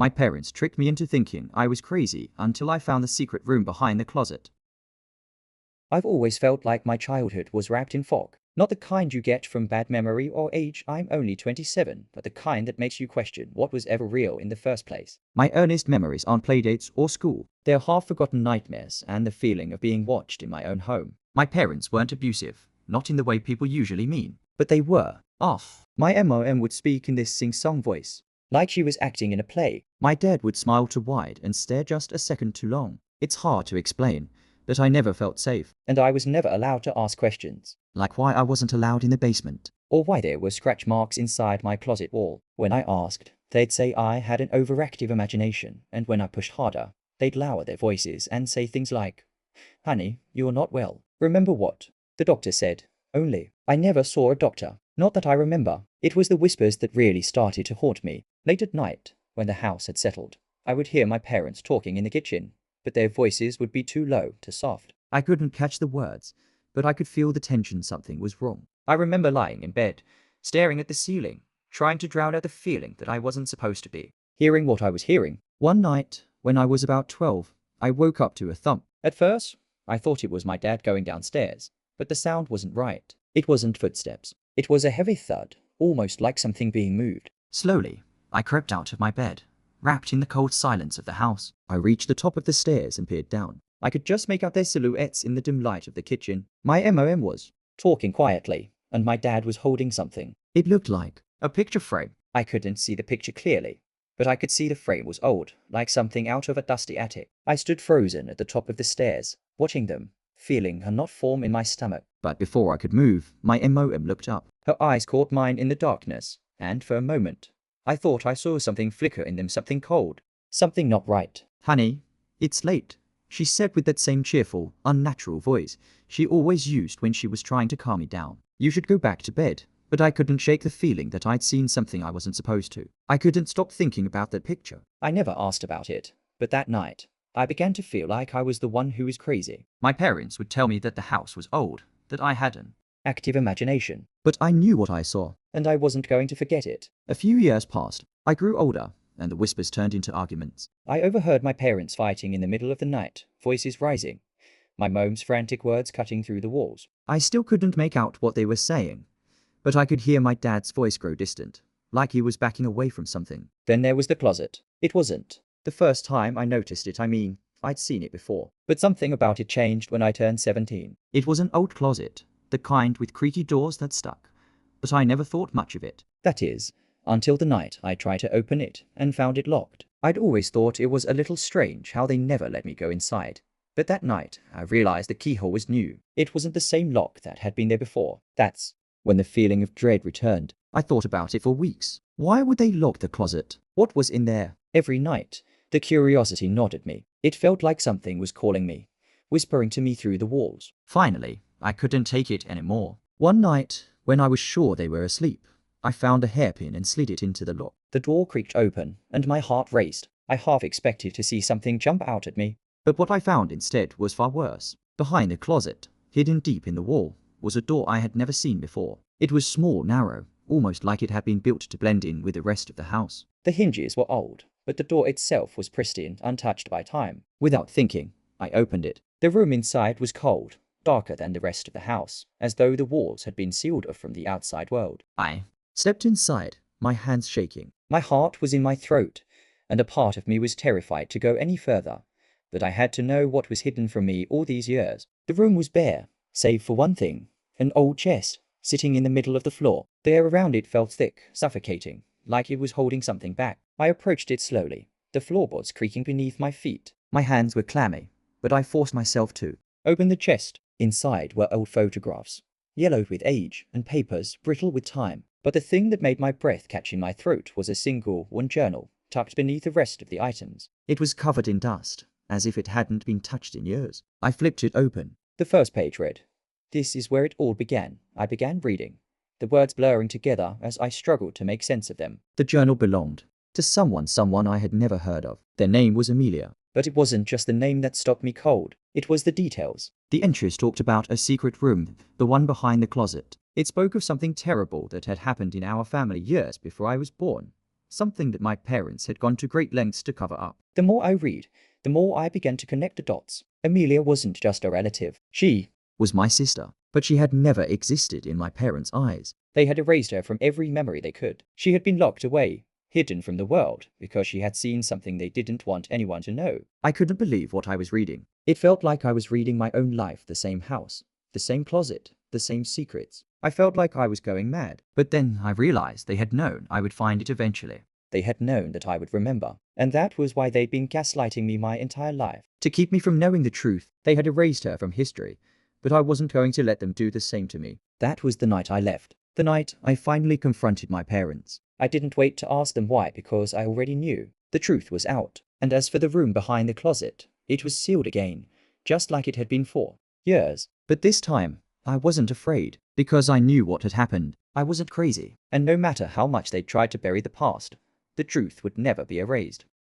My parents tricked me into thinking I was crazy until I found the secret room behind the closet. I've always felt like my childhood was wrapped in fog. Not the kind you get from bad memory or age, I'm only 27, but the kind that makes you question what was ever real in the first place. My earliest memories aren't playdates or school. They're half-forgotten nightmares and the feeling of being watched in my own home. My parents weren't abusive, not in the way people usually mean, but they were off. My mom would speak in this sing-song voice, Like she was acting in a play. My dad would smile too wide and stare just a second too long. It's hard to explain, but I never felt safe. And I was never allowed to ask questions. Like why I wasn't allowed in the basement. Or why there were scratch marks inside my closet wall. When I asked, they'd say I had an overactive imagination, and when I pushed harder, they'd lower their voices and say things like, "Honey, you're not well. Remember what the doctor said?" Only, I never saw a doctor. Not that I remember. It was the whispers that really started to haunt me. Late at night, when the house had settled, I would hear my parents talking in the kitchen, but their voices would be too low to soft. I couldn't catch the words, but I could feel the tension. Something was wrong. I remember lying in bed, staring at the ceiling, trying to drown out the feeling that I wasn't supposed to be hearing what I was hearing. One night, when I was about 12, I woke up to a thump. At first, I thought it was my dad going downstairs, but the sound wasn't right. It wasn't footsteps. It was a heavy thud, almost like something being moved. Slowly, I crept out of my bed, wrapped in the cold silence of the house. I reached the top of the stairs and peered down. I could just make out their silhouettes in the dim light of the kitchen. My mom was talking quietly, and my dad was holding something. It looked like a picture frame. I couldn't see the picture clearly, but I could see the frame was old, like something out of a dusty attic. I stood frozen at the top of the stairs, watching them, feeling a knot form in my stomach. But before I could move, my mom looked up. Her eyes caught mine in the darkness, and for a moment, I thought I saw something flicker in them, something cold, something not right. "Honey, it's late," she said with that same cheerful, unnatural voice she always used when she was trying to calm me down. "You should go back to bed." But I couldn't shake the feeling that I'd seen something I wasn't supposed to. I couldn't stop thinking about that picture. I never asked about it, but that night, I began to feel like I was the one who was crazy. My parents would tell me that the house was old, that I had an active imagination. But I knew what I saw. And I wasn't going to forget it. A few years passed. I grew older, and the whispers turned into arguments. I overheard my parents fighting in the middle of the night, voices rising, my mom's frantic words cutting through the walls. I still couldn't make out what they were saying, but I could hear my dad's voice grow distant, like he was backing away from something. Then there was the closet. It wasn't the first time I noticed it. I'd seen it before. But something about it changed when I turned 17. It was an old closet, the kind with creaky doors that stuck, but I never thought much of it. That is, until the night I tried to open it and found it locked. I'd always thought it was a little strange how they never let me go inside. But that night, I realized the keyhole was new. It wasn't the same lock that had been there before. That's when the feeling of dread returned. I thought about it for weeks. Why would they lock the closet? What was in there? Every night, the curiosity gnawed at me. It felt like something was calling me, whispering to me through the walls. Finally, I couldn't take it anymore. One night, when I was sure they were asleep, I found a hairpin and slid it into the lock. The door creaked open, and my heart raced. I half expected to see something jump out at me. But what I found instead was far worse. Behind the closet, hidden deep in the wall, was a door I had never seen before. It was small, narrow, almost like it had been built to blend in with the rest of the house. The hinges were old, but the door itself was pristine, untouched by time. Without thinking, I opened it. The room inside was cold, darker than the rest of the house, as though the walls had been sealed off from the outside world. I stepped inside, my hands shaking. My heart was in my throat, and a part of me was terrified to go any further. But I had to know what was hidden from me all these years. The room was bare, save for one thing, an old chest, sitting in the middle of the floor. The air around it felt thick, suffocating, like it was holding something back. I approached it slowly, the floorboards creaking beneath my feet. My hands were clammy, but I forced myself to open the chest. Inside were old photographs, yellowed with age, and papers brittle with time. But the thing that made my breath catch in my throat was a single one journal, tucked beneath the rest of the items. It was covered in dust, as if it hadn't been touched in years. I flipped it open. The first page read, "This is where it all began." I began reading, the words blurring together as I struggled to make sense of them. The journal belonged to someone I had never heard of. Their name was Amelia. But it wasn't just the name that stopped me cold. It was the details. The entries talked about a secret room, the one behind the closet. It spoke of something terrible that had happened in our family years before I was born. something that my parents had gone to great lengths to cover up. The more I read, the more I began to connect the dots. Amelia wasn't just a relative. She Was my sister, but she had never existed in my parents' eyes. They had erased her from every memory they could. She had been locked away, hidden from the world, because she had seen something they didn't want anyone to know. I couldn't believe what I was reading. It felt like I was reading my own life, the same house, the same closet, the same secrets. I felt like I was going mad. But then I realized they had known I would find it eventually. They had known that I would remember, and that was why they'd been gaslighting me my entire life. To keep me from knowing the truth, they had erased her from history, but I wasn't going to let them do the same to me. That was the night I left. The night I finally confronted my parents. I didn't wait to ask them why because I already knew. The truth was out. And as for the room behind the closet, it was sealed again, just like it had been for years. But this time, I wasn't afraid, because I knew what had happened. I wasn't crazy. And no matter how much they tried to bury the past, the truth would never be erased.